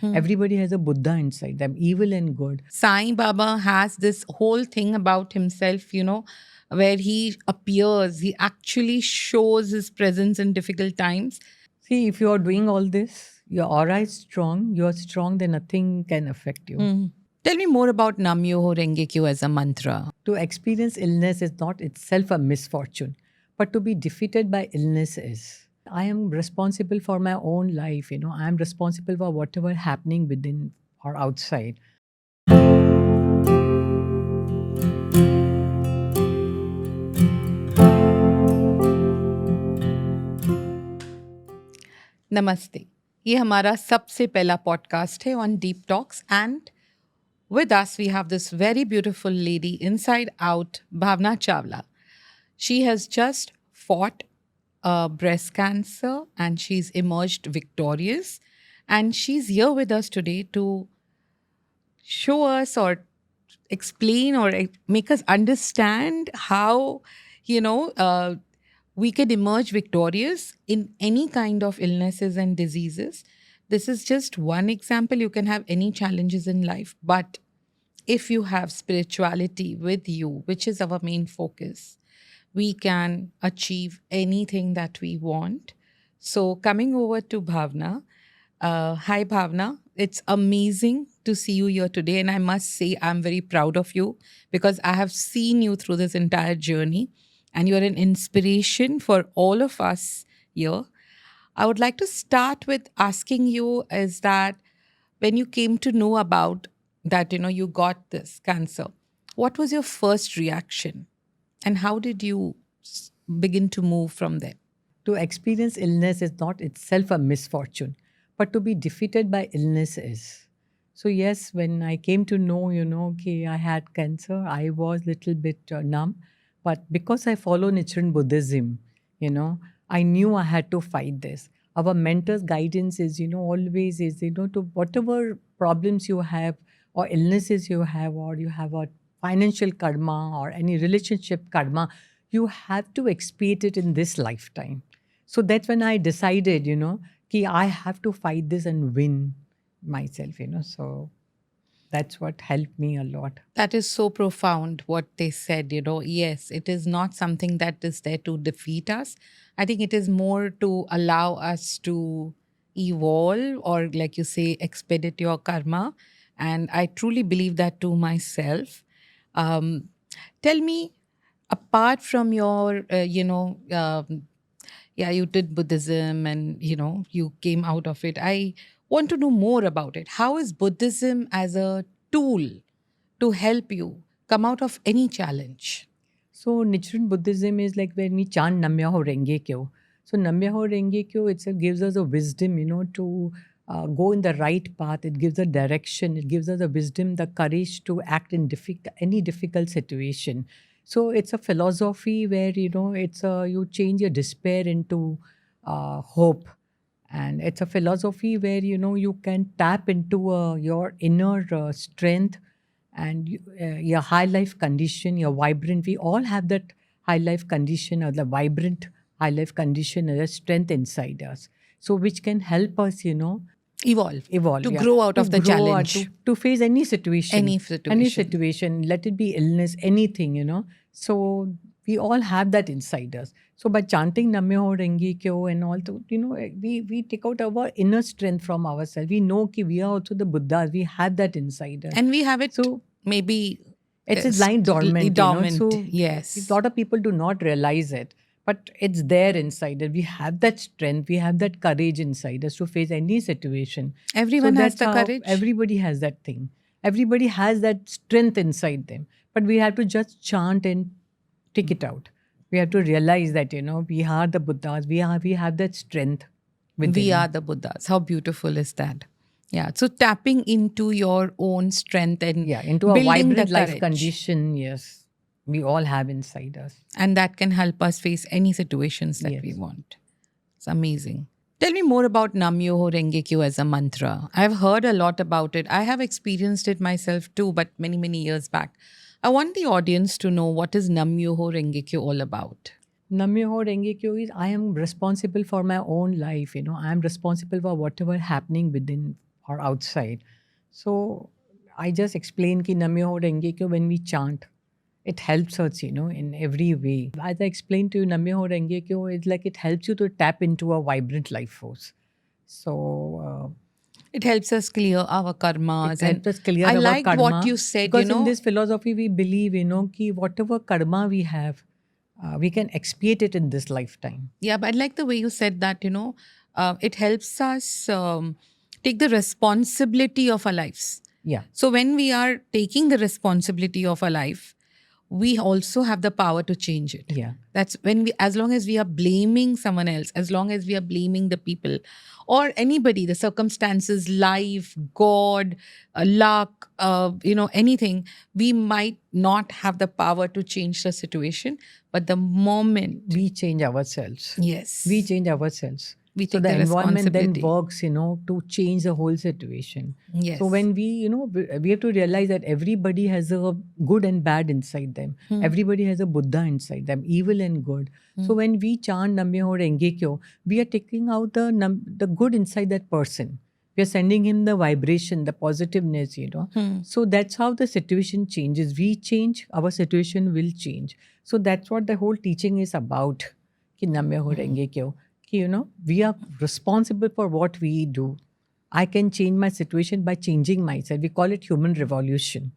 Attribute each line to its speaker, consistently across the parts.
Speaker 1: Everybody has a Buddha inside them, evil and good.
Speaker 2: Sai Baba has this whole thing about himself, where he appears, he actually shows his presence in difficult times.
Speaker 1: See, if you are doing all this, your aura is strong, you are strong, then nothing can affect you.
Speaker 2: Tell me more about Nam-myoho Renge Kyo as a mantra.
Speaker 1: To experience illness is not itself a misfortune, but to be defeated by illness is. I am responsible for my own life, I am responsible for whatever happening within or outside.
Speaker 2: नमस्ते, ये हमारा सबसे पहला podcast है on deep talks and with us we have this very beautiful lady inside out, Bhavna Chawla. She has just fought breast cancer and she's emerged victorious, and she's here with us today to show us or explain or make us understand how you know we can emerge victorious in any kind of illnesses and diseases. This is just one example. You can have any challenges in life, but if you have spirituality with you, which is our main focus, we can achieve anything that we want. So coming over to Bhavna. Hi, Bhavna. It's amazing to see you here today. And I must say, I'm very proud of you because I have seen you through this entire journey and you're an inspiration for all of us here. I would like to start with asking you is that when you came to know about that, you got this cancer, what was your first reaction and how did you begin to move from there?
Speaker 1: To experience illness is not itself a misfortune, but to be defeated by illness is. So yes, when I came to know, okay, I had cancer, I was little bit numb. But because I follow Nichiren Buddhism, I knew I had to fight this. Our mentor's guidance is, always is, to whatever problems you have or illnesses you have, or you have a financial karma or any relationship karma, you have to expiate it in this lifetime. So that's when I decided, ki I have to fight this and win myself, So that's what helped me a lot.
Speaker 2: That is so profound what they said, Yes, it is not something that is there to defeat us. I think it is more to allow us to evolve or, like you say, expedite your karma. And I truly believe that to myself. Tell me, apart from your, you did Buddhism and, you came out of it. I want to know more about it. How is Buddhism as a tool to help you come out of any challenge?
Speaker 1: So Nichiren Buddhism is like when we chant Nam-myoho Renge Kyo. So Nam-myoho Renge Kyo itself gives us a wisdom, to go in the right path. It gives a direction. It gives us the wisdom, the courage to act in any difficult situation. So it's a philosophy where, it's you change your despair into hope. And it's a philosophy where, you can tap into your inner strength and your high life condition, your vibrant. We all have that high life condition or the vibrant high life condition or the strength inside us. So which can help us,
Speaker 2: Evolve to
Speaker 1: yeah,
Speaker 2: grow out
Speaker 1: to
Speaker 2: of the
Speaker 1: grow
Speaker 2: challenge.
Speaker 1: to face any situation,
Speaker 2: Any situation.
Speaker 1: let it be illness, anything. So we all have that inside us. So by chanting Nam-myoho Renge Kyo and all, we take out our inner strength from ourselves. We know that we are also the Buddhas. We have that inside us.
Speaker 2: And we have it
Speaker 1: So
Speaker 2: maybe
Speaker 1: it's lying dormant.
Speaker 2: dormant.
Speaker 1: So
Speaker 2: Yes.
Speaker 1: a lot of people do not realize it, but it's there inside us. We have that strength. We have that courage inside us to face any situation.
Speaker 2: Everyone
Speaker 1: So
Speaker 2: has
Speaker 1: that's
Speaker 2: the
Speaker 1: how
Speaker 2: courage.
Speaker 1: Everybody has that thing. Everybody has that strength inside them. But we have to just chant and take it out. We have to realize that, we are the Buddhas. We have that strength within.
Speaker 2: We are the Buddhas. How beautiful is that? Yeah. So tapping into your own strength and
Speaker 1: into a
Speaker 2: building
Speaker 1: vibrant
Speaker 2: the
Speaker 1: life
Speaker 2: courage.
Speaker 1: condition, yes, we all have inside us.
Speaker 2: And that can help us face any situations that we want. It's amazing. Tell me more about Nam-myoho Renge Kyo as a mantra. I've heard a lot about it. I have experienced it myself too, but many, many years back. I want the audience to know what is Nam-myoho Renge Kyo all about.
Speaker 1: Nam-myoho Renge Kyo is I am responsible for my own life. I am responsible for whatever happening within or outside. So I just explained ki Namyoho Renge Kyo when we chant, it helps us, in every way. As I explained to you, Namyoho Renge Kyo, it's like it helps you to tap into a vibrant life force. So
Speaker 2: It helps us clear our karmas.
Speaker 1: it helps us clear
Speaker 2: I
Speaker 1: our
Speaker 2: liked
Speaker 1: karma.
Speaker 2: what you said,
Speaker 1: Because in this philosophy, we believe, ki whatever karma we have, we can expiate it in this lifetime.
Speaker 2: Yeah, but I like the way you said that, it helps us take the responsibility of our lives.
Speaker 1: Yeah.
Speaker 2: So when we are taking the responsibility of our life, we also have the power to change it.
Speaker 1: Yeah.
Speaker 2: That's when as long as we are blaming someone else, as long as we are blaming the people or anybody, the circumstances, life, God, luck, anything, we might not have the power to change the situation. But the moment
Speaker 1: we change ourselves.
Speaker 2: Yes.
Speaker 1: We change ourselves.
Speaker 2: We
Speaker 1: So
Speaker 2: take
Speaker 1: the
Speaker 2: the
Speaker 1: environment then
Speaker 2: responsibility.
Speaker 1: works, to change the whole situation.
Speaker 2: Yes.
Speaker 1: So when we have to realize that everybody has a good and bad inside them. Everybody has a Buddha inside them, evil and good. So when we chant Namyoho Renge Kyo, we are taking out the good inside that person. We are sending him the vibration, the positiveness, So that's how the situation changes. We change, our situation will change. So that's what the whole teaching is about. Ki Namyoho Renge Kyo. We are responsible for what we do. I can change my situation by changing myself. We call it human revolution.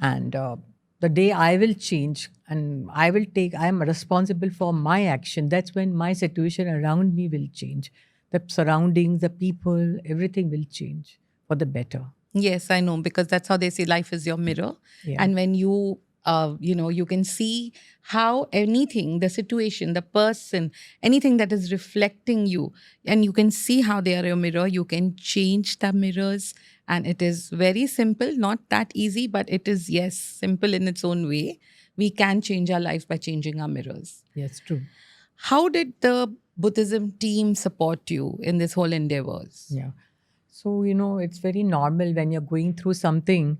Speaker 1: And the day I will change and I am responsible for my action, that's when my situation around me will change. The surroundings, the people, everything will change for the better.
Speaker 2: Yes, I know, because that's how they say life is your mirror.
Speaker 1: Yeah.
Speaker 2: And when you you can see how anything, the situation, the person, anything that is reflecting you, and you can see how they are your mirror, you can change the mirrors. And it is very simple, not that easy, but it is, yes, simple in its own way. We can change our life by changing our mirrors.
Speaker 1: Yes, true.
Speaker 2: How did the Buddhism team support you in this whole endeavors?
Speaker 1: Yeah. So, it's very normal when you're going through something,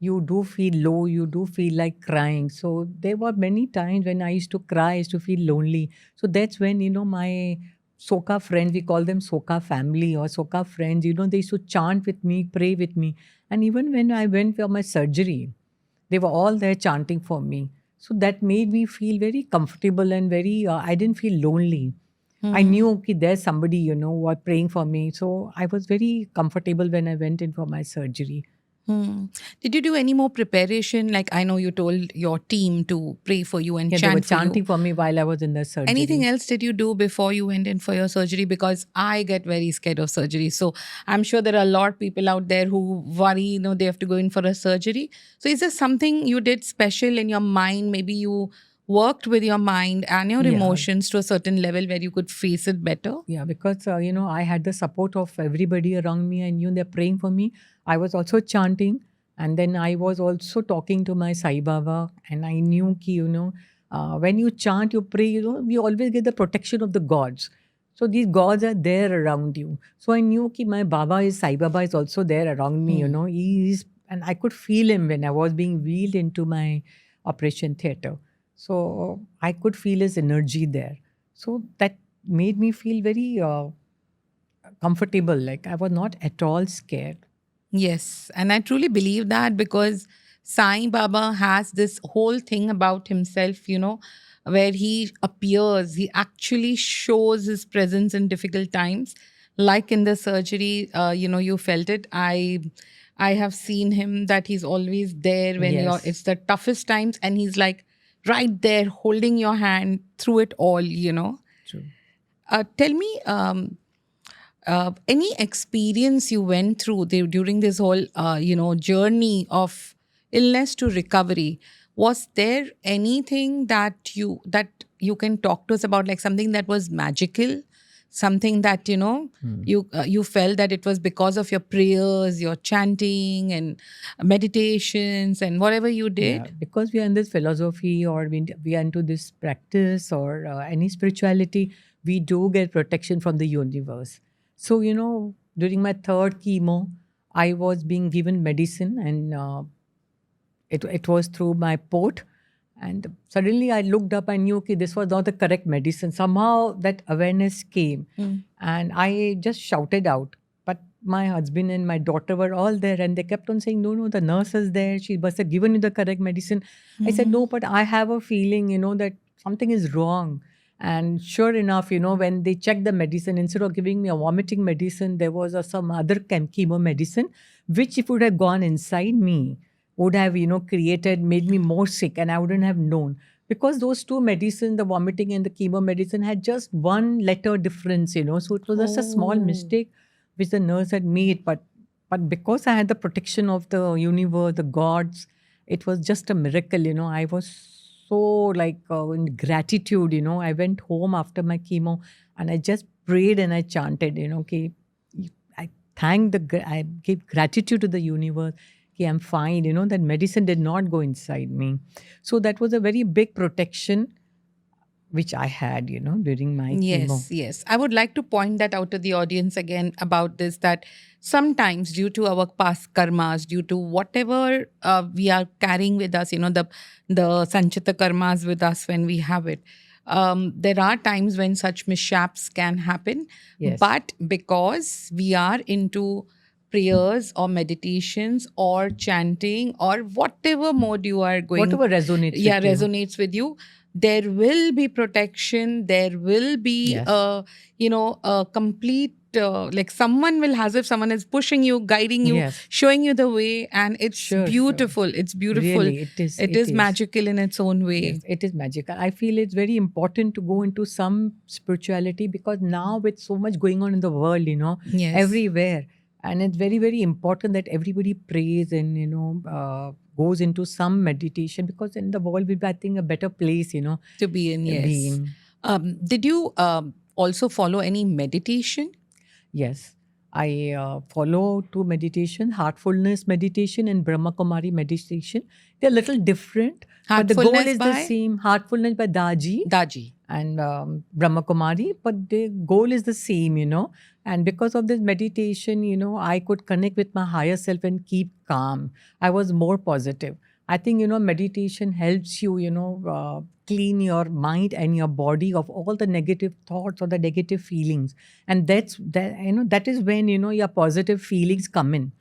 Speaker 1: you do feel low, you do feel like crying. So there were many times when I used to cry, I used to feel lonely. So that's when, my Soka friends, we call them Soka family or Soka friends, they used to chant with me, pray with me. And even when I went for my surgery, they were all there chanting for me. So that made me feel very comfortable and very, I didn't feel lonely. I knew okay, there's somebody, who was praying for me. So I was very comfortable when I went in for my surgery.
Speaker 2: Did you do any more preparation? Like, I know you told your team to pray for you and
Speaker 1: Yeah, they
Speaker 2: chant
Speaker 1: were
Speaker 2: for
Speaker 1: chanting
Speaker 2: you.
Speaker 1: for me while I was in the surgery.
Speaker 2: Anything else did you do before you went in for your surgery? Because I get very scared of surgery. So I'm sure there are a lot of people out there who worry, they have to go in for a surgery. So is there something you did special in your mind? Maybe you worked with your mind and your emotions to a certain level where you could face it better?
Speaker 1: Yeah, because, I had the support of everybody around me. I knew they're praying for me. I was also chanting. And then I was also talking to my Sai Baba. And I knew ki, when you chant, you pray, we always get the protection of the gods. So these gods are there around you. So I knew ki my Baba is, Sai Baba is also there around me, He is, and I could feel him when I was being wheeled into my operation theatre. So I could feel his energy there. So that made me feel very comfortable. Like I was not at all scared.
Speaker 2: Yes. And I truly believe that because Sai Baba has this whole thing about himself, where he appears, he actually shows his presence in difficult times. Like in the surgery, you felt it. I have seen him that he's always there when
Speaker 1: Yes.
Speaker 2: it's the toughest times, and he's like right there holding your hand through it all,
Speaker 1: True.
Speaker 2: Tell me, any experience you went through during this whole, journey of illness to recovery? Was there anything that you can talk to us about, like something that was magical, something that you felt that it was because of your prayers, your chanting, and meditations, and whatever you did?
Speaker 1: Yeah, because we are in this philosophy or we are into this practice or any spirituality, we do get protection from the universe. So, during my third chemo, I was being given medicine and it was through my port. And suddenly I looked up and knew okay, this was not the correct medicine. Somehow that awareness came and I just shouted out. But my husband and my daughter were all there, and they kept on saying, no, the nurse is there. She must have given you the correct medicine. I said, no, but I have a feeling, that something is wrong. And sure enough, when they checked the medicine, instead of giving me a vomiting medicine, there was some other chemo medicine, which if it would have gone inside me, would have, made me more sick, and I wouldn't have known. Because those two medicines, the vomiting and the chemo medicine, had just one letter difference, so it was just a small
Speaker 2: Oh.
Speaker 1: mistake which the nurse had made. But because I had the protection of the universe, the gods, it was just a miracle, I was so like in gratitude, I went home after my chemo and I just prayed and I chanted, okay, I I gave gratitude to the universe. Okay, I'm fine, that medicine did not go inside me. So that was a very big protection which I had, during my chemo.
Speaker 2: Yes. I would like to point that out to the audience again about this, that sometimes due to our past karmas, due to whatever we are carrying with us, the sanchita karmas with us when we have it, there are times when such mishaps can happen.
Speaker 1: Yes.
Speaker 2: But because we are into prayers or meditations or chanting or whatever mode you are going,
Speaker 1: Whatever resonates with you.
Speaker 2: resonates with you, there will be protection, there will be
Speaker 1: Yes.
Speaker 2: a complete like someone will, as if someone is pushing you, guiding you,
Speaker 1: Yes.
Speaker 2: showing you the way, and it's
Speaker 1: Sure.
Speaker 2: beautiful. It's beautiful.
Speaker 1: Really, it is.
Speaker 2: It is magical in its own way.
Speaker 1: Yes, it is magical. I feel it's very important to go into some spirituality, because now with so much going on in the world,
Speaker 2: Yes.
Speaker 1: everywhere, and it's very, very important that everybody prays and goes into some meditation, because in the world will be, I think, a better place,
Speaker 2: To be in. Yes.
Speaker 1: be in.
Speaker 2: Did you also follow any meditation?
Speaker 1: Yes, I follow two meditation: heartfulness meditation and Brahma Kumari meditation. They're a little different, but the goal
Speaker 2: Heartfulness
Speaker 1: is the
Speaker 2: by?
Speaker 1: same. Heartfulness by
Speaker 2: Daji.
Speaker 1: and Brahma Kumari, but the goal is the same, And because of this meditation, I could connect with my higher self and keep calm. I was more positive. I think, meditation helps you, clean your mind and your body of all the negative thoughts or the negative feelings. And that is when, your positive feelings come in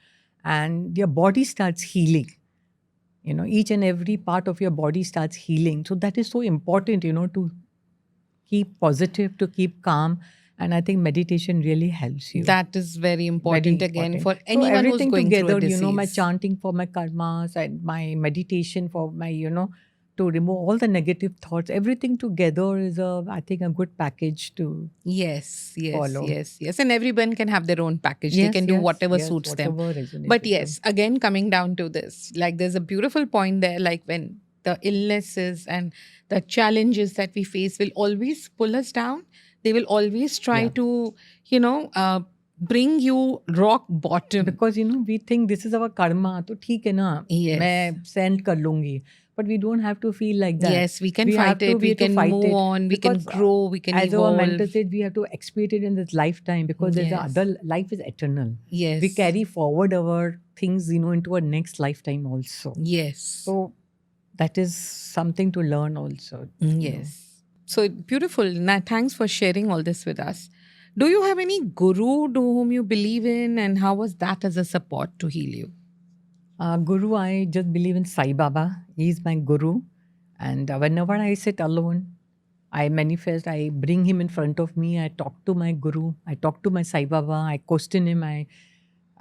Speaker 1: and your body starts healing. Each and every part of your body starts healing. So that is so important, to keep positive, to keep calm. And I think meditation really helps you.
Speaker 2: That is very important again
Speaker 1: important.
Speaker 2: for
Speaker 1: So
Speaker 2: anyone who's
Speaker 1: everything
Speaker 2: going
Speaker 1: together,
Speaker 2: through a disease.
Speaker 1: my chanting for my karmas and my meditation for my, to remove all the negative thoughts, everything together is I think a good package to
Speaker 2: Yes.
Speaker 1: follow.
Speaker 2: And everyone can have their own package. They can do whatever suits them.
Speaker 1: whatever resonates
Speaker 2: But
Speaker 1: with
Speaker 2: yes, again, coming down to this, like there's a beautiful point there, like when the illnesses and the challenges that we face will always pull us down. They will always try
Speaker 1: Yeah.
Speaker 2: to, bring you rock bottom.
Speaker 1: Because we think this is our karma, तो ठीक है ना,
Speaker 2: Yes.
Speaker 1: मैं send कर लूंगी. But we don't have to feel like that.
Speaker 2: Yes, we can
Speaker 1: We have
Speaker 2: fight it,
Speaker 1: to-
Speaker 2: we
Speaker 1: have to
Speaker 2: can
Speaker 1: fight
Speaker 2: move
Speaker 1: it.
Speaker 2: on, we can
Speaker 1: Because,
Speaker 2: grow, we can
Speaker 1: as our mentor
Speaker 2: evolve.
Speaker 1: said, we have to experience it in this lifetime, because there's
Speaker 2: Yes.
Speaker 1: other life is eternal.
Speaker 2: Yes.
Speaker 1: We carry forward our things, into our next lifetime also.
Speaker 2: Yes.
Speaker 1: So that is something to learn also.
Speaker 2: Yes. So beautiful. Now, thanks for sharing all this with us. Do you have any guru to whom you believe in, and how was that as a support to heal you?
Speaker 1: Guru, I just believe in Sai Baba. He is my guru. And whenever I sit alone, I manifest, I bring him in front of me, I talk to my guru, I talk to my Sai Baba, I question him, I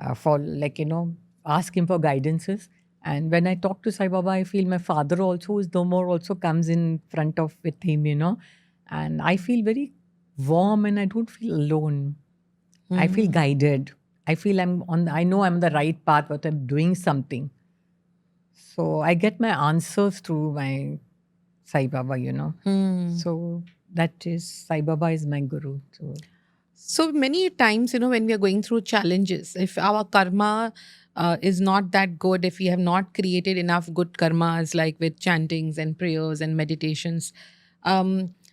Speaker 1: ask him for guidances. And when I talk to Sai Baba, I feel my father also, who is no more, also comes in front of with him, And I feel very warm and I don't feel alone. I feel guided. I feel I know I'm on the right path, but I'm doing something. So I get my answers through my Sai Baba, So that is, Sai Baba is my guru.
Speaker 2: So many times, when we are going through challenges, if our karma is not that good, if we have not created enough good karmas, like with chantings and prayers and meditations,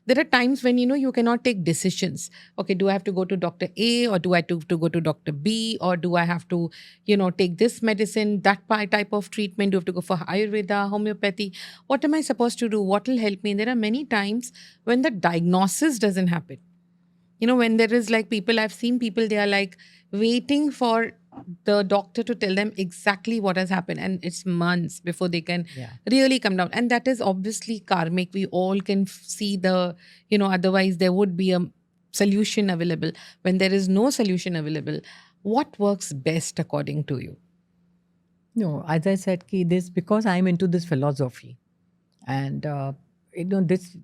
Speaker 2: there are times when, you cannot take decisions. Okay, do I have to go to Dr. A, or do I have to go to Dr. B, or do I have to, take this medicine, that type of treatment? Do I have to go for Ayurveda, homeopathy? What am I supposed to do? What will help me? And there are many times when the diagnosis doesn't happen. When there is like people, I've seen people, they are like waiting for the doctor to tell them exactly what has happened, and it's months before they can
Speaker 1: Yeah.
Speaker 2: really come down. And that is obviously karmic. We all can see the, otherwise there would be a solution available. When there is no solution available, what works best according to you?
Speaker 1: No, as I said, ki this because I'm into this philosophy, and this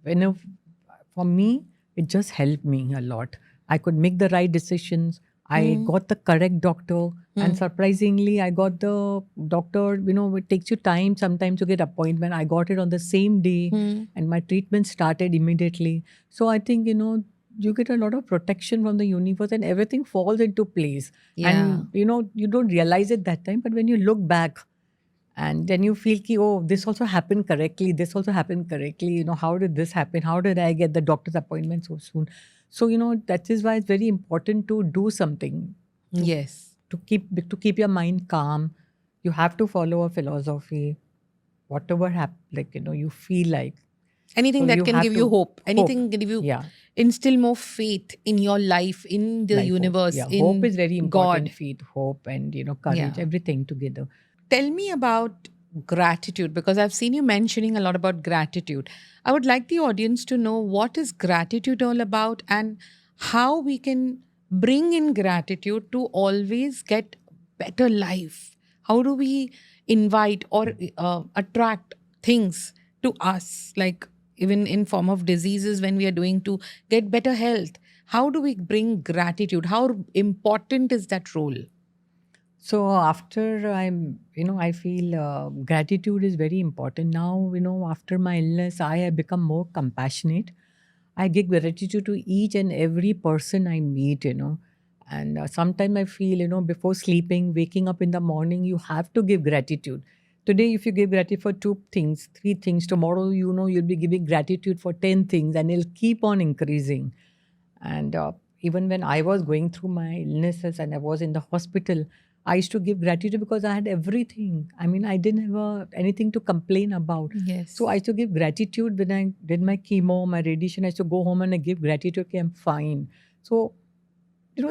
Speaker 1: for me it just helped me a lot. I could make the right decisions. I
Speaker 2: Hmm.
Speaker 1: got the correct doctor, and surprisingly, I got the doctor. It takes you time sometimes to get appointment. I got it on the same day,
Speaker 2: Hmm.
Speaker 1: and my treatment started immediately. So I think you get a lot of protection from the universe, and everything falls into place.
Speaker 2: Yeah.
Speaker 1: And you don't realize it that time, but when you look back and then you feel ki, oh, this also happened correctly, this also happened correctly, how did this happen, how did I get the doctor's appointment so soon? So that is why it's very important to do something to
Speaker 2: Yes.
Speaker 1: keep your mind calm. You have to follow a philosophy, whatever you feel like.
Speaker 2: Anything
Speaker 1: So
Speaker 2: that
Speaker 1: you
Speaker 2: can
Speaker 1: have
Speaker 2: give you
Speaker 1: to
Speaker 2: hope,
Speaker 1: hope.
Speaker 2: anything can give you,
Speaker 1: Yeah.
Speaker 2: instill more faith in your life, in the
Speaker 1: Life hope.
Speaker 2: universe,
Speaker 1: Yeah, hope
Speaker 2: in
Speaker 1: is very important.
Speaker 2: God.
Speaker 1: Faith, hope, and courage,
Speaker 2: Yeah.
Speaker 1: everything together.
Speaker 2: Tell me about gratitude, because I've seen you mentioning a lot about gratitude. I would like the audience to know what is gratitude all about and how we can bring in gratitude to always get better life. How do we invite or attract things to us, like even in form of diseases when we are doing to get better health? How do we bring gratitude? How important is that role?
Speaker 1: So after I feel gratitude is very important. Now, after my illness, I have become more compassionate. I give gratitude to each and every person I meet, And sometimes I feel, before sleeping, waking up in the morning, you have to give gratitude. Today, if you give gratitude for 2 things, 3 things, tomorrow, you'll be giving gratitude for 10 things and it'll keep on increasing. And even when I was going through my illnesses and I was in the hospital, I used to give gratitude because I had everything. I mean, I didn't have anything to complain about. So I
Speaker 2: Yes.
Speaker 1: used to give gratitude when I did my chemo, my radiation. I used to go home and I give gratitude. Okay, I'm fine. So,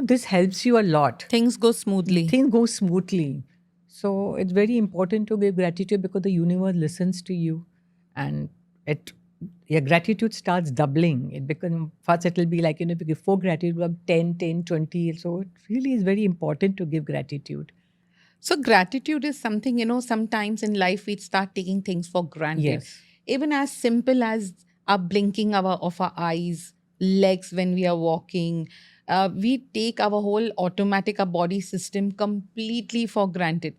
Speaker 1: this helps you a lot.
Speaker 2: Things go smoothly.
Speaker 1: Things go smoothly. So it's very important to give gratitude because the universe listens to you, and it your gratitude starts doubling. It becomes first it will be like if you give 4 gratitude, become 10, 10, 20. So it really is very important to give gratitude.
Speaker 2: So, gratitude is something, sometimes in life we start taking things for granted.
Speaker 1: Yes.
Speaker 2: Even as simple as our blinking of our eyes, legs when we are walking. We take our whole automatic, our body system completely for granted.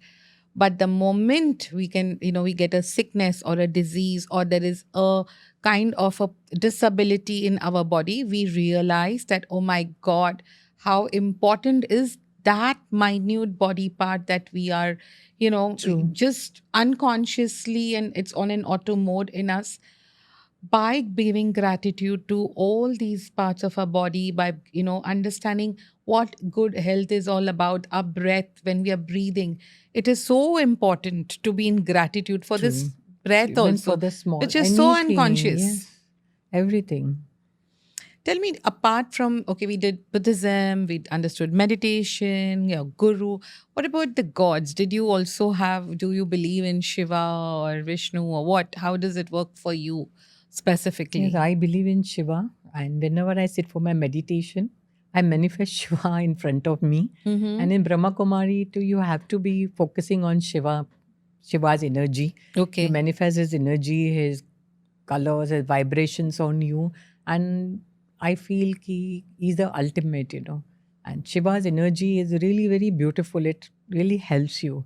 Speaker 2: But the moment we can, we get a sickness or a disease, or there is a kind of a disability in our body, we realize that, oh my God, how important is that minute body part that we are,
Speaker 1: True.
Speaker 2: just unconsciously, and it's on an auto mode in us. By giving gratitude to all these parts of our body, by understanding what good health is all about, our breath when we are breathing, it is so important to be in gratitude for
Speaker 1: True.
Speaker 2: this breath
Speaker 1: Even for
Speaker 2: also,
Speaker 1: the small
Speaker 2: which is so
Speaker 1: anything,
Speaker 2: unconscious.
Speaker 1: yes, everything.
Speaker 2: Tell me, apart from, okay, we did Buddhism, we understood meditation, your guru. What about the gods? Do you believe in Shiva or Vishnu or what? How does it work for you
Speaker 1: Yes,
Speaker 2: specifically?
Speaker 1: I believe in Shiva, and whenever I sit for my meditation, I manifest Shiva in front of me.
Speaker 2: Mm-hmm.
Speaker 1: And in Brahma Kumari, too, you have to be focusing on Shiva's energy. You
Speaker 2: Okay.
Speaker 1: manifest his energy, his colors, his vibrations on you, and I feel he's the ultimate. And Shiva's energy is really very beautiful. It really helps you.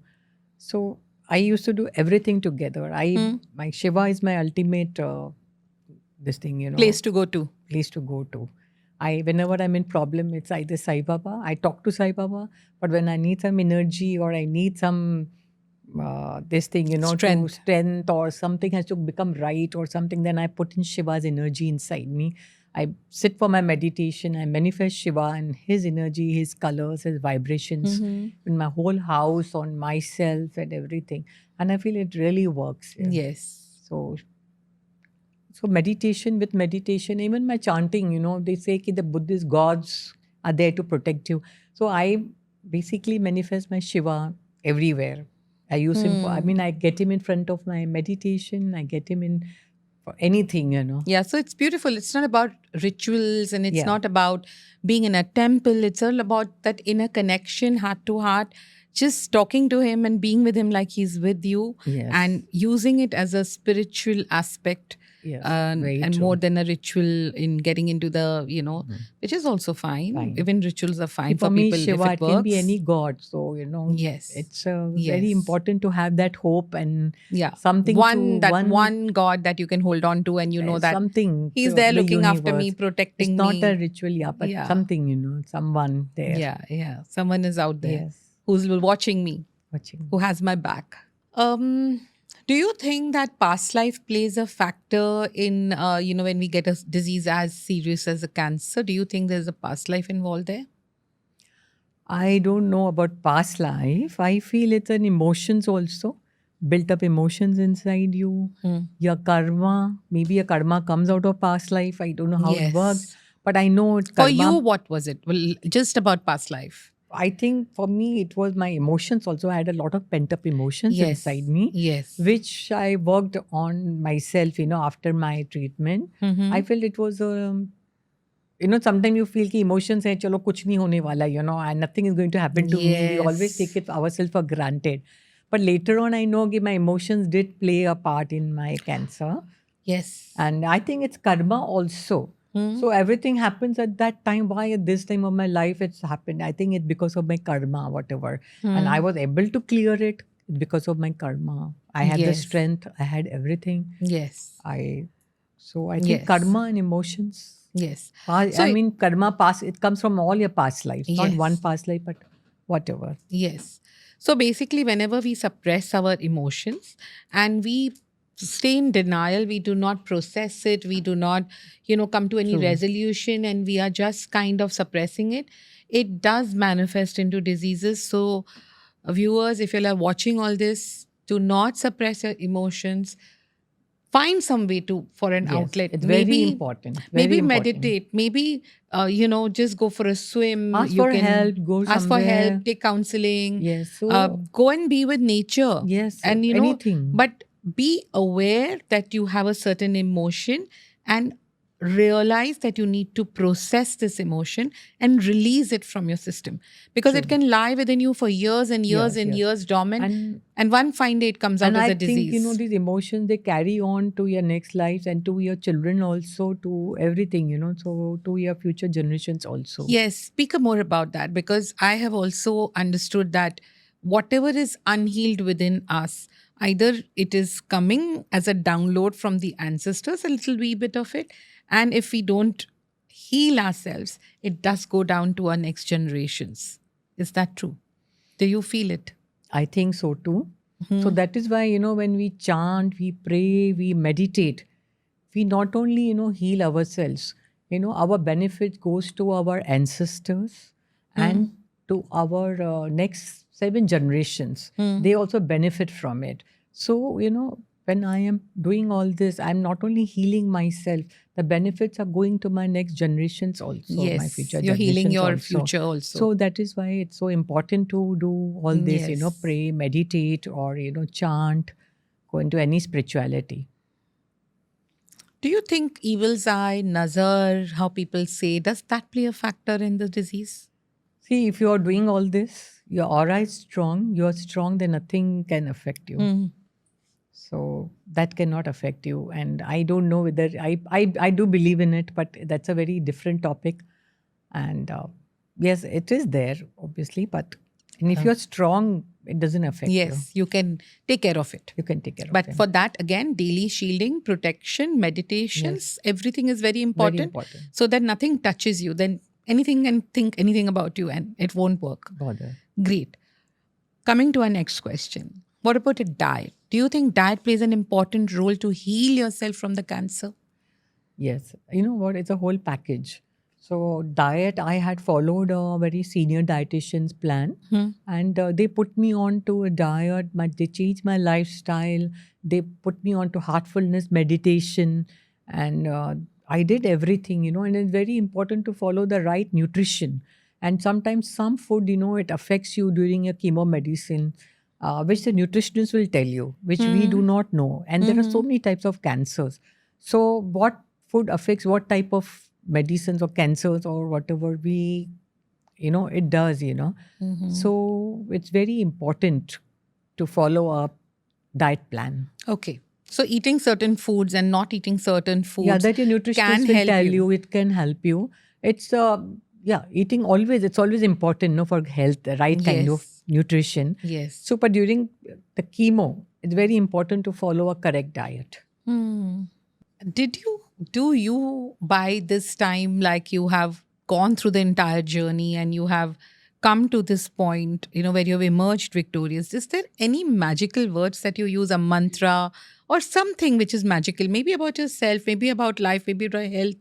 Speaker 1: So I used to do everything together.
Speaker 2: Hmm.
Speaker 1: My Shiva is my ultimate this thing,
Speaker 2: Place to go to.
Speaker 1: place to go to. Whenever I'm in problem, it's either Sai Baba. I talk to Sai Baba, but when I need some energy or I need some this thing, to
Speaker 2: Strength.
Speaker 1: strength or something has to become right or something, then I put in Shiva's energy inside me. I sit for my meditation. I manifest Shiva and his energy, his colors, his vibrations
Speaker 2: Mm-hmm.
Speaker 1: in my whole house, on myself, and everything. And I feel it really works. Yeah.
Speaker 2: Yes.
Speaker 1: So with meditation, even my chanting, they say that the Buddhist gods are there to protect you. So I basically manifest my Shiva everywhere. I use him for, I mean, I get him in front of my meditation, I get him in for anything, you know.
Speaker 2: Yeah, so it's beautiful. It's not about rituals and it's
Speaker 1: Yeah.
Speaker 2: not about being in a temple. It's all about that inner connection, heart to heart, just talking to him and being with him like he's with you
Speaker 1: Yes.
Speaker 2: and using it as a spiritual aspect.
Speaker 1: Yes,
Speaker 2: And
Speaker 1: very
Speaker 2: more
Speaker 1: true.
Speaker 2: than a ritual in getting into the, which is also fine.
Speaker 1: Fine.
Speaker 2: Even rituals are
Speaker 1: See,
Speaker 2: fine
Speaker 1: for
Speaker 2: for
Speaker 1: me,
Speaker 2: people
Speaker 1: Shiva,
Speaker 2: if
Speaker 1: it
Speaker 2: it
Speaker 1: can be
Speaker 2: works.
Speaker 1: any god. So, you know,
Speaker 2: Yes.
Speaker 1: it's very
Speaker 2: Yes.
Speaker 1: important to have that hope and
Speaker 2: Yeah.
Speaker 1: something
Speaker 2: one
Speaker 1: to
Speaker 2: one God that you can hold on to and you know that
Speaker 1: something
Speaker 2: he's
Speaker 1: to
Speaker 2: there
Speaker 1: the
Speaker 2: looking after me,
Speaker 1: universe.
Speaker 2: protecting
Speaker 1: It's not
Speaker 2: me.
Speaker 1: a ritual, yeah, but
Speaker 2: Yeah.
Speaker 1: something, you know, someone there.
Speaker 2: Yeah. Someone is out there
Speaker 1: Yes,
Speaker 2: who's watching me,
Speaker 1: watching.
Speaker 2: who has my back. Do you think that past life plays a factor in, when we get a disease as serious as a cancer? Do you think there's a past life involved there?
Speaker 1: I don't know about past life. I feel it's an emotions also, built up emotions inside you. Your karma, maybe your karma comes out of past life. I don't know how it works,
Speaker 2: Yes.
Speaker 1: but I know it
Speaker 2: For
Speaker 1: karma.
Speaker 2: you, what was it? Well, just about past life.
Speaker 1: I think for me, it was my emotions also. I had a lot of pent up emotions
Speaker 2: Yes.
Speaker 1: inside me,
Speaker 2: Yes.
Speaker 1: which I worked on myself, you know, after my treatment. I felt it was, you know, sometimes you feel कि emotions है, चलो कुछ नहीं होने वाला, you know, and nothing is going to happen to me. We always take it ourselves for granted. But later on, I know that my emotions did play a part in my cancer.
Speaker 2: Yes.
Speaker 1: And I think it's karma also. So everything happens at that time. Why at this time of my life it's happened? I think it's because of my karma, whatever. And I was able to clear it because of my karma. I had the
Speaker 2: Yes.
Speaker 1: strength. I had everything.
Speaker 2: Yes.
Speaker 1: So I think
Speaker 2: Yes.
Speaker 1: karma and emotions.
Speaker 2: Yes.
Speaker 1: I mean, karma past. It comes from all your past lives, not
Speaker 2: Yes.
Speaker 1: one past life, but whatever.
Speaker 2: Yes. So basically, whenever we suppress our emotions and we stay in denial, we do not process it, we do not, come to any
Speaker 1: True.
Speaker 2: resolution, and we are just kind of suppressing it, it does manifest into diseases. So, viewers, if you're watching all this, do not suppress your emotions. Find some way for an
Speaker 1: Yes,
Speaker 2: outlet.
Speaker 1: it's very important. Very
Speaker 2: Maybe
Speaker 1: important.
Speaker 2: meditate. Maybe just go for a swim.
Speaker 1: Ask for help. Go
Speaker 2: ask for
Speaker 1: somewhere.
Speaker 2: help. Take counseling.
Speaker 1: Yes. So
Speaker 2: Go and be with nature.
Speaker 1: yes,
Speaker 2: And
Speaker 1: anything.
Speaker 2: but be aware that you have a certain emotion and realize that you need to process this emotion and release it from your system, because it can lie within you for years and years and
Speaker 1: Yes.
Speaker 2: years dormant,
Speaker 1: And
Speaker 2: one fine day it comes out
Speaker 1: and
Speaker 2: as
Speaker 1: I
Speaker 2: a disease.
Speaker 1: think, you know, these emotions, they carry on to your next lives and to your children also, to everything, you know, so to your future generations also.
Speaker 2: Yes, speak more about that, because I have also understood that whatever is unhealed within us, either it is coming as a download from the ancestors, a little wee bit of it, and if we don't heal ourselves, it does go down to our next generations. Is that true? Do you feel it?
Speaker 1: I think so too. So that is why, you know, when we chant, we pray, we meditate, we not only, you know, heal ourselves, you know, our benefit goes to our ancestors and to our next 7 generations. They also benefit from it. So, you know, when I am doing all this, I'm not only healing myself, the benefits are going to my next generations also, my future
Speaker 2: you're healing
Speaker 1: generations
Speaker 2: your
Speaker 1: also.
Speaker 2: future also.
Speaker 1: So that is why it's so important to do all this, you know,
Speaker 2: Yes.
Speaker 1: pray, meditate, or, you know, chant, go into any spirituality.
Speaker 2: Do you think evil's eye, nazar, how people say, does that play a factor in the disease?
Speaker 1: See, if you are doing all this, your aura is strong, you are strong, then nothing can affect you. So that cannot affect you. And I don't know whether I do believe in it, but that's a very different topic. And yes, it is there, obviously, but and if you're strong, it doesn't affect you.
Speaker 2: Yes, you can take care of it.
Speaker 1: You can take care of
Speaker 2: But
Speaker 1: them.
Speaker 2: for that, again, daily shielding, protection, meditations, everything is very important,
Speaker 1: important.
Speaker 2: so that nothing touches you. Then anything can think anything about you and it won't work.
Speaker 1: Bother.
Speaker 2: Great. Coming to our next question. What about a diet? Do you think diet plays an important role to heal yourself from the cancer?
Speaker 1: Yes. You know what? It's a whole package. So diet, I had followed a very senior dietitian's plan, and they put me on to a diet. They changed my lifestyle. They put me on to heartfulness meditation, and I did everything, you know. And it's very important to follow the right nutrition, And sometimes some food, it affects you during your chemo medicine, which the nutritionist will tell you, which we do not know. And there are so many types of cancers. So what food affects what type of medicines or cancers or whatever it does. So it's very important to follow a diet plan.
Speaker 2: Okay. So eating certain foods and not eating certain foods
Speaker 1: Yeah, that your
Speaker 2: can
Speaker 1: nutritionist will
Speaker 2: help
Speaker 1: tell
Speaker 2: you.
Speaker 1: you. It can help you. It's eating it's always important, for health, the right kind of
Speaker 2: Yes.
Speaker 1: nutrition.
Speaker 2: Yes.
Speaker 1: So, but during the chemo, it's very important to follow a correct diet.
Speaker 2: Do you by this time, like, you have gone through the entire journey and you have come to this point, where you've emerged victorious? Is there any magical words that you use, a mantra or something which is magical, maybe about yourself, maybe about life, maybe about health?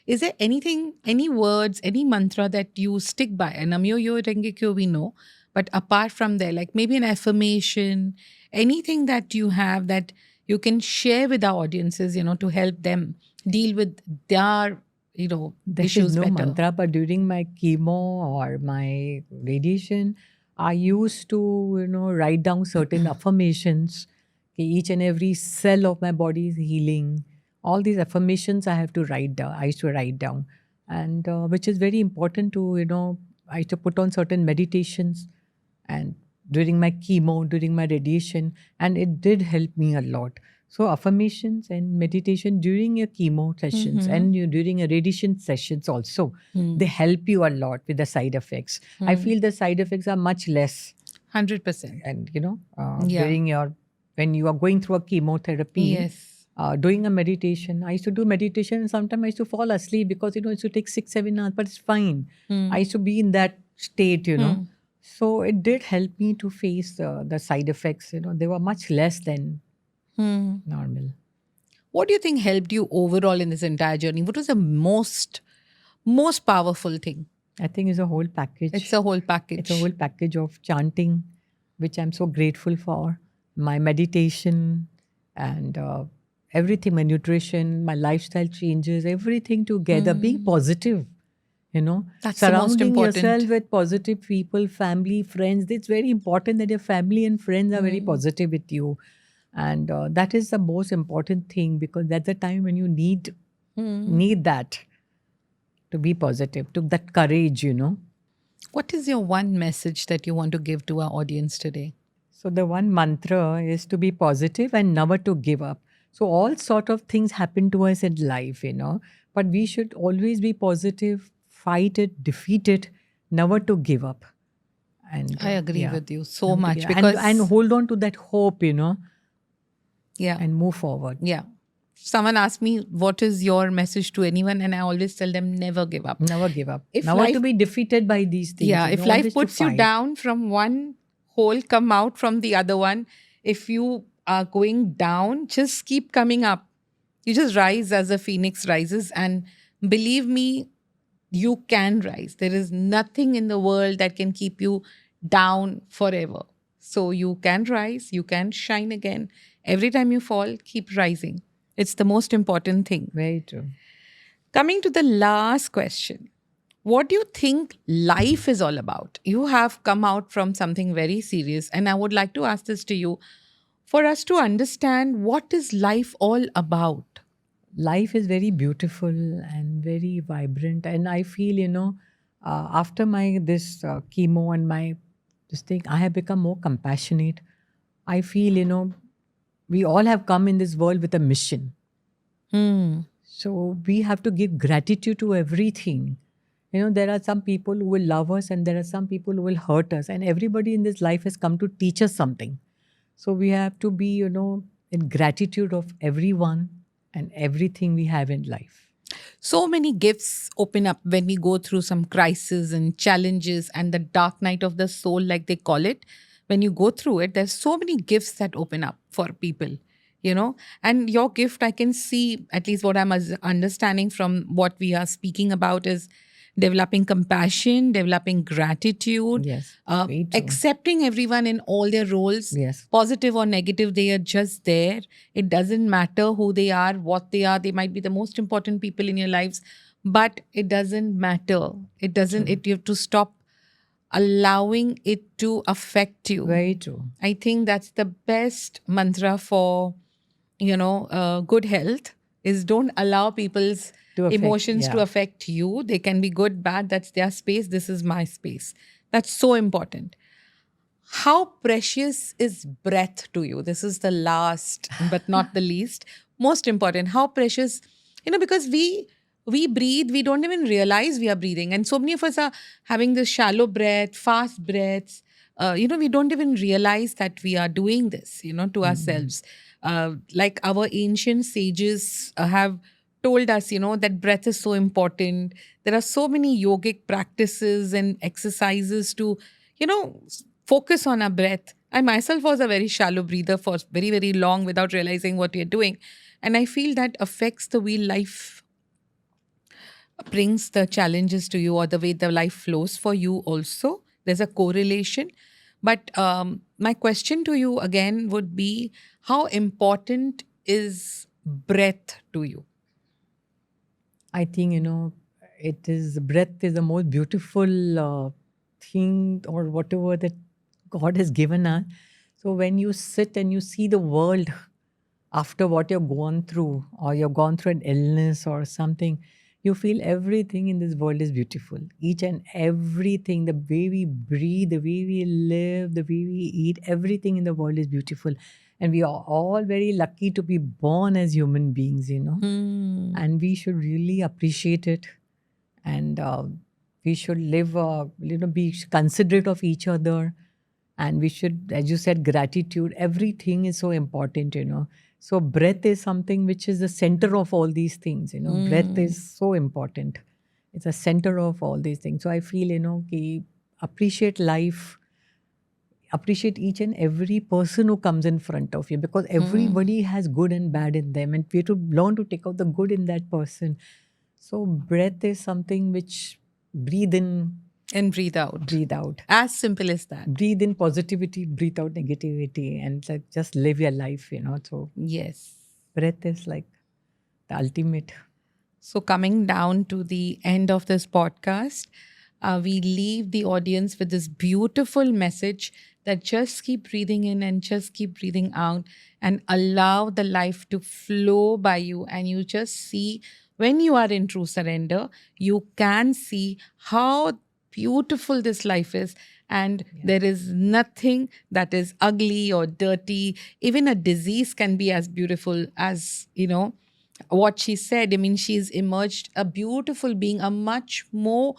Speaker 2: Is there anything, any words, any mantra that you stick by? And Namyo Yo Renge Kyo we know, but apart from there, like maybe an affirmation, anything that you have that you can share with our audiences, to help them deal with their,
Speaker 1: There
Speaker 2: issues
Speaker 1: is no
Speaker 2: better.
Speaker 1: mantra, but during my chemo or my radiation, I used to, write down certain affirmations. Okay, each and every cell of my body is healing. All these affirmations I have to write down. I used to write down, and which is very important to, I used to put on certain meditations, and during my chemo, during my radiation, and it did help me a lot. So affirmations and meditation during your chemo sessions and during your radiation sessions also, they help you a lot with the side effects. I feel the side effects are much less.
Speaker 2: 100%.
Speaker 1: And
Speaker 2: Yeah.
Speaker 1: when you are going through a chemotherapy,
Speaker 2: Yes.
Speaker 1: doing a meditation, I used to do meditation and sometimes I used to fall asleep because it used to take 6-7 hours, but it's fine. I used to be in that state. So it did help me to face the side effects. They were much less than normal.
Speaker 2: What do you think helped you overall in this entire journey? What was the most powerful thing?
Speaker 1: I think it's a whole package.
Speaker 2: It's a whole package.
Speaker 1: It's a whole package of chanting, which I'm so grateful for. My meditation and everything, my nutrition, my lifestyle changes, everything together. Being positive,
Speaker 2: That's the most
Speaker 1: surrounding
Speaker 2: important.
Speaker 1: yourself with positive people, family, friends. It's very important that your family and friends are very positive with you. And that is the most important thing, because that's the time when you need that to be positive, to that courage.
Speaker 2: What is your one message that you want to give to our audience today?
Speaker 1: So the one mantra is to be positive and never to give up. So all sort of things happen to us in life, but we should always be positive, fight it, defeat it, never to give up. And
Speaker 2: I agree
Speaker 1: yeah,
Speaker 2: with you so
Speaker 1: never to
Speaker 2: much
Speaker 1: give up.
Speaker 2: because
Speaker 1: and hold on to that hope,
Speaker 2: yeah.
Speaker 1: and move forward.
Speaker 2: Yeah. Someone asked me, what is your message to anyone? And I always tell them, never give up.
Speaker 1: Never give up.
Speaker 2: If
Speaker 1: Never
Speaker 2: life-
Speaker 1: to be defeated by these things.
Speaker 2: Yeah, if life
Speaker 1: always to
Speaker 2: puts you
Speaker 1: fight.
Speaker 2: down from one hole, come out from the other one. If you are going down, just keep coming up. You just rise as a phoenix rises. And believe me, you can rise. There is nothing in the world that can keep you down forever. So you can rise, you can shine again. Every time you fall, keep rising. It's the most important thing.
Speaker 1: Very true.
Speaker 2: Coming to the last question. What do you think life is all about? You have come out from something very serious, and I would like to ask this to you for us to understand, what is life all about?
Speaker 1: Life is very beautiful and very vibrant, and I feel after my this chemo and my this thing, I have become more compassionate. I feel we all have come in this world with a mission. So we have to give gratitude to everything. There are some people who will love us and there are some people who will hurt us. And everybody in this life has come to teach us something. So we have to be, in gratitude of everyone and everything we have in life.
Speaker 2: So many gifts open up when we go through some crises and challenges and the dark night of the soul, like they call it. When you go through it, there's so many gifts that open up for people, And your gift, I can see, at least what I'm understanding from what we are speaking about, is developing compassion, developing gratitude,
Speaker 1: Yes, very true.
Speaker 2: accepting everyone in all their roles,
Speaker 1: Yes.
Speaker 2: positive or negative, they are just there. It doesn't matter who they are, what they are. They might be the most important people in your lives, but it doesn't matter. It doesn't,
Speaker 1: True.
Speaker 2: you have to stop allowing it to affect you.
Speaker 1: Very true.
Speaker 2: I think that's the best mantra for, good health is don't allow people's
Speaker 1: To affect,
Speaker 2: emotions to
Speaker 1: yeah.
Speaker 2: affect you. They can be good, bad. That's their space. This is my space. That's so important. How precious is breath to you? This is the last, but not the least, most important. How precious, because we breathe, we don't even realize we are breathing, and so many of us are having this shallow breath, fast breaths. We don't even realize that we are doing this, to ourselves. Like our ancient sages have told us, that breath is so important. There are so many yogic practices and exercises to, focus on our breath. I myself was a very shallow breather for very, very long without realizing what we are doing. And I feel that affects the way life brings the challenges to you or the way the life flows for you also. There's a correlation. But my question to you again would be, how important is breath to you?
Speaker 1: I think, it is, breath is the most beautiful thing or whatever that God has given us. So when you sit and you see the world after what you've gone through, or you've gone through an illness or something, you feel everything in this world is beautiful. Each and everything, the way we breathe, the way we live, the way we eat, everything in the world is beautiful. And we are all very lucky to be born as human beings, and we should really appreciate it. And we should live, be considerate of each other. And we should, as you said, gratitude, everything is so important. So breath is something which is the center of all these things. Breath is so important. It's a center of all these things. So I feel, appreciate life, appreciate each and every person who comes in front of you, because everybody has good and bad in them, and we have to learn to take out the good in that person. So breath is something which, breathe in,
Speaker 2: And breathe out.
Speaker 1: breathe out.
Speaker 2: As simple as that.
Speaker 1: Breathe in positivity, breathe out negativity, and like just live your life. So
Speaker 2: Yes.
Speaker 1: breath is like the ultimate.
Speaker 2: So, coming down to the end of this podcast, we leave the audience with this beautiful message that just keep breathing in and just keep breathing out and allow the life to flow by you. And you just see, when you are in true surrender, you can see how beautiful this life is. And there is nothing that is ugly or dirty. Even a disease can be as beautiful as, what she said. I mean, she's emerged a beautiful being, a much more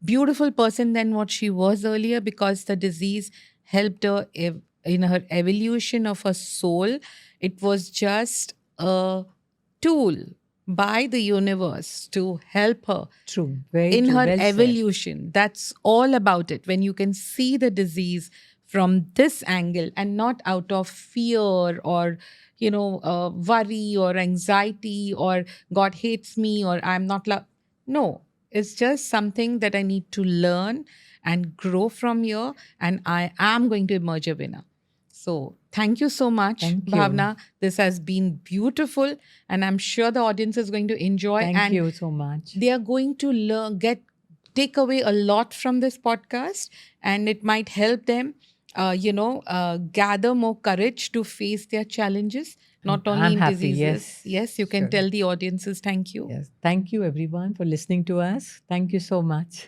Speaker 2: beautiful person than what she was earlier, because the disease helped her in her evolution of her soul. It was just a tool by the universe to help her
Speaker 1: True. Very
Speaker 2: in
Speaker 1: true.
Speaker 2: her
Speaker 1: Well said.
Speaker 2: evolution. That's all about it. When you can see the disease from this angle and not out of fear or worry or anxiety or God hates me or I'm not loved. No, it's just something that I need to learn and grow from here, and I am going to emerge a winner. So thank you so much,
Speaker 1: Thank you.
Speaker 2: Bhavna. This has been beautiful, and I'm sure the audience is going to enjoy.
Speaker 1: Thank
Speaker 2: and
Speaker 1: you so much.
Speaker 2: they are going to learn, take away a lot from this podcast, and it might help them gather more courage to face their challenges, not only
Speaker 1: I'm
Speaker 2: in
Speaker 1: happy,
Speaker 2: diseases.
Speaker 1: yes.
Speaker 2: You can
Speaker 1: Sure.
Speaker 2: tell the audiences thank you.
Speaker 1: Yes. Thank you, everyone, for listening to us. Thank you so much.